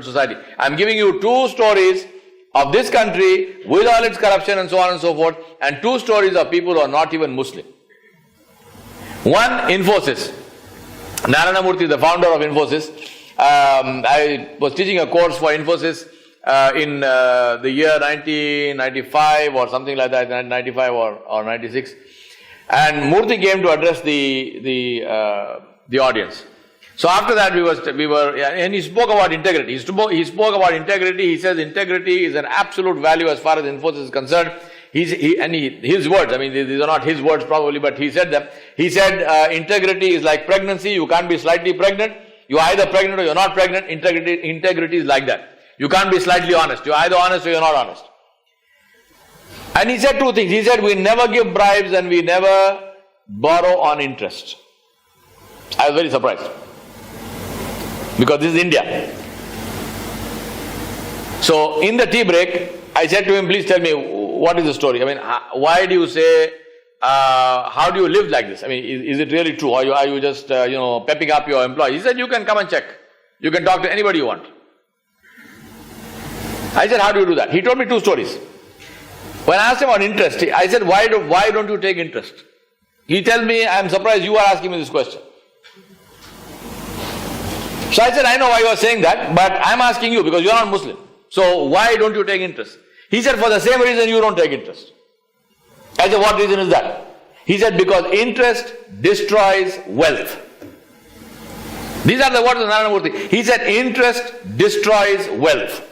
society. I'm giving you two stories of this country with all its corruption and so on and so forth, and two stories of people who are not even Muslim. One, Infosys. Narayana Murthy, the founder of Infosys. I was teaching a course for Infosys in the year 1995 or something like that, 95 or 96. And Murthy came to address the audience. So after that we were, and he spoke about integrity. He spoke about integrity. He says integrity is an absolute value as far as Infosys is concerned. His words, I mean, these are not his words probably, but he said them. He said integrity is like pregnancy. You can't be slightly pregnant. You're either pregnant or you're not pregnant. Integrity is like that. You can't be slightly honest. You're either honest or you're not honest. And he said two things. He said we never give bribes and we never borrow on interest. I was very surprised, because this is India. So in the tea break, I said to him, please tell me, what is the story? I mean, why do you say, how do you live like this? I mean, is it really true? Or are you just, pepping up your employees? He said, you can come and check. You can talk to anybody you want. I said, how do you do that? He told me two stories. When I asked him about interest, I said, why don't you take interest? He tells me, I'm surprised you are asking me this question. So I said, I know why you are saying that, but I'm asking you because you are not Muslim. So why don't you take interest? He said, for the same reason you don't take interest. I said, what reason is that? He said, because interest destroys wealth. These are the words of Narayana Murthy. He said, interest destroys wealth.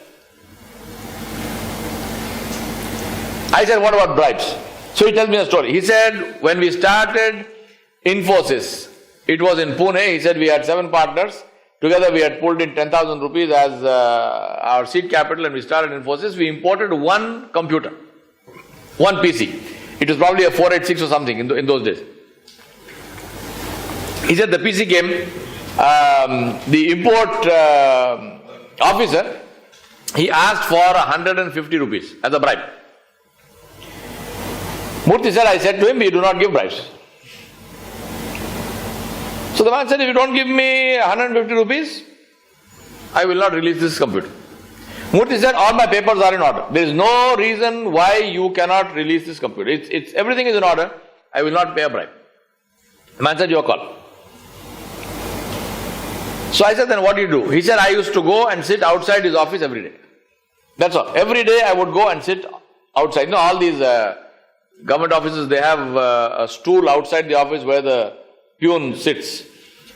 I said, what about bribes? So he tells me a story. He said, when we started Infosys, it was in Pune. He said, we had 7 partners. Together we had pulled in 10,000 rupees as our seed capital, and we started Infosys. We imported one computer, one PC. It was probably a 486 or something in those days. He said the PC came, the import officer, he asked for 150 rupees as a bribe. Murthy said, I said to him, we do not give bribes. So the man said, if you don't give me 150 rupees, I will not release this computer. Murthy said, all my papers are in order. There is no reason why you cannot release this computer. Everything is in order. I will not pay a bribe. The man said, your call. So I said, then what do you do? He said, I used to go and sit outside his office every day. That's all. Every day I would go and sit outside. All these government offices, they have a stool outside the office where the peon sits.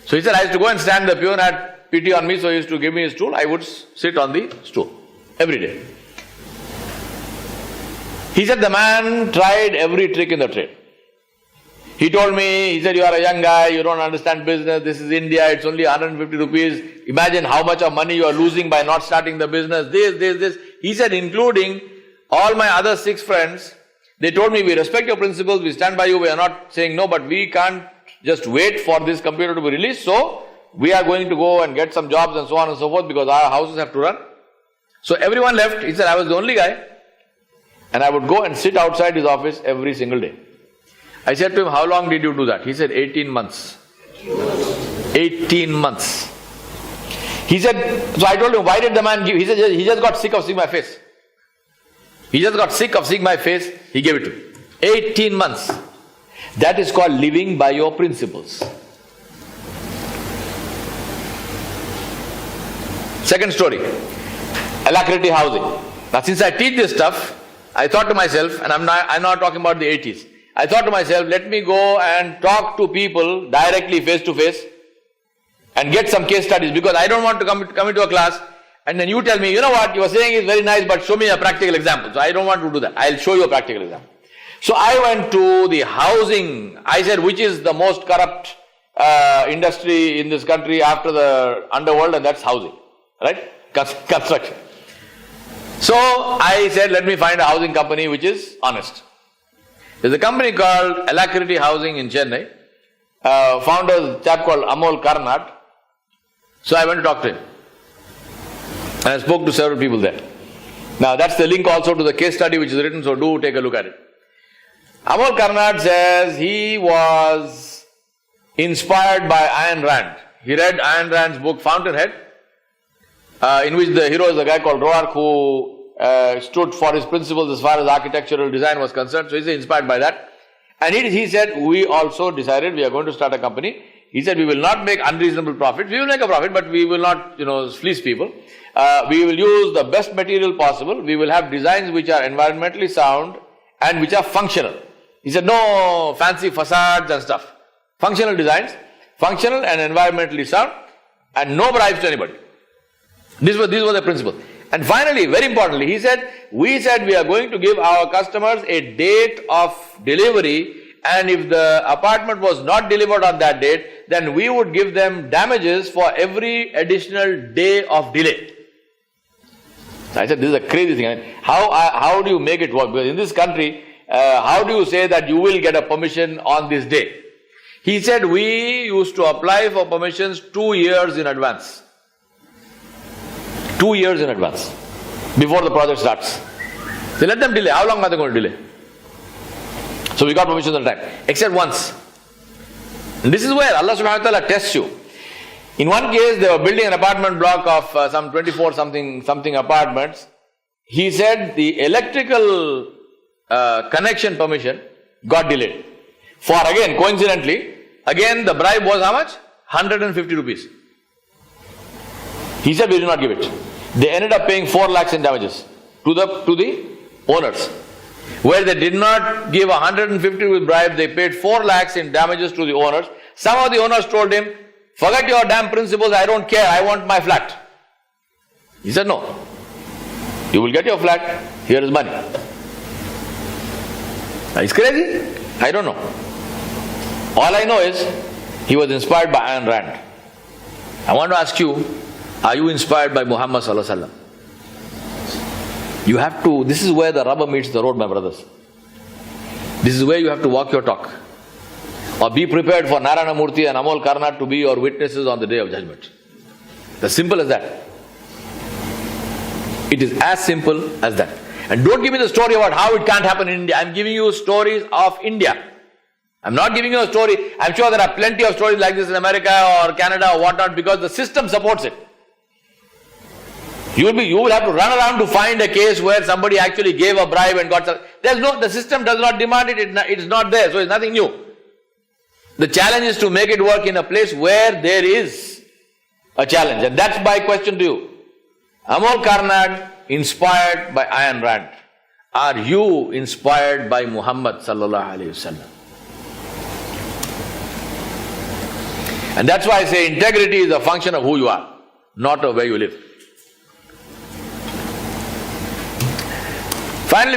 So he said, I used to go and stand. The peon had pity on me, so he used to give me a stool. I would sit on the stool every day. He said the man tried every trick in the trade. He told me, he said, you are a young guy, you don't understand business, this is India, it's only 150 rupees. Imagine how much of money you are losing by not starting the business, this. He said, including all my other 6 friends, they told me, we respect your principles, we stand by you, we are not saying no, but we can't just wait for this computer to be released, so we are going to go and get some jobs and so on and so forth, because our houses have to run. So everyone left. He said, I was the only guy, and I would go and sit outside his office every single day. I said to him, how long did you do that? He said, 18 months. 18 months. He said, so I told him, why did the man give? He said, he just got sick of seeing my face. He just got sick of seeing my face, he gave it to me. 18 months. That is called living by your principles. Second story, Alacrity Housing. Now since I teach this stuff, I thought to myself, and I'm not talking about the 80s, I thought to myself, let me go and talk to people directly face to face and get some case studies, because I don't want to come into a class and then you tell me, you know what, you are saying is very nice, but show me a practical example. So I don't want to do that. I'll show you a practical example. So I went to the housing. I said, which is the most corrupt industry in this country after the underworld, and that's housing, right? Construction. So I said, let me find a housing company which is honest. There's a company called Alacrity Housing in Chennai. Founder is a chap called Amol Karnat. So I went to talk to him. And I spoke to several people there. Now that's the link also to the case study which is written, so do take a look at it. Amol Karnat says he was inspired by Ayn Rand. He read Ayn Rand's book Fountainhead, in which the hero is a guy called Roark who stood for his principles as far as architectural design was concerned. So he's inspired by that. And he said, we also decided we are going to start a company. He said, we will not make unreasonable profits. We will make a profit, but we will not, fleece people. We will use the best material possible. We will have designs which are environmentally sound and which are functional. He said, no fancy facades and stuff. Functional designs, functional and environmentally sound, and no bribes to anybody. These were the principles. And finally, very importantly, we said we are going to give our customers a date of delivery, and if the apartment was not delivered on that date, then we would give them damages for every additional day of delay. So I said, this is a crazy thing. I mean, how do you make it work? Because in this country, how do you say that you will get a permission on this day? He said, we used to apply for permissions 2 years in advance. 2 years in advance, before the project starts. So let them delay. How long are they going to delay? So we got permission on time, except once. And this is where Allah subhanahu wa ta'ala tests you. In one case, they were building an apartment block of some 24 something apartments. He said the electrical connection permission got delayed. For again, coincidentally, the bribe was how much? 150 rupees. He said we did not give it. They ended up paying 4 lakhs in damages to the owners. Where they did not give 150 rupees bribe, they paid 4 lakhs in damages to the owners. Some of the owners told him, forget your damn principles, I don't care, I want my flat. He said, no. You will get your flat, here is money. It's crazy? I don't know. All I know is, he was inspired by Ayn Rand. I want to ask you, are you inspired by Muhammad sallallahu alaihi wasallam? You have to, this is where the rubber meets the road, my brothers. This is where you have to walk your talk. Or be prepared for Narayana Murthy and Amol Karnat to be your witnesses on the day of judgment. As simple as that. It is as simple as that. And don't give me the story about how it can't happen in India. I'm giving you stories of India. I'm not giving you a story. I'm sure there are plenty of stories like this in America or Canada or whatnot, because the system supports it. You will have to run around to find a case where somebody actually gave a bribe and got some. The system does not demand it. It's not there, so it's nothing new. The challenge is to make it work in a place where there is a challenge. And that's my question to you. Amol Karnat, inspired by Ayn Rand. Are you inspired by Muhammad sallallahu alaihi wasallam? And that's why I say integrity is a function of who you are, not of where you live. Finally,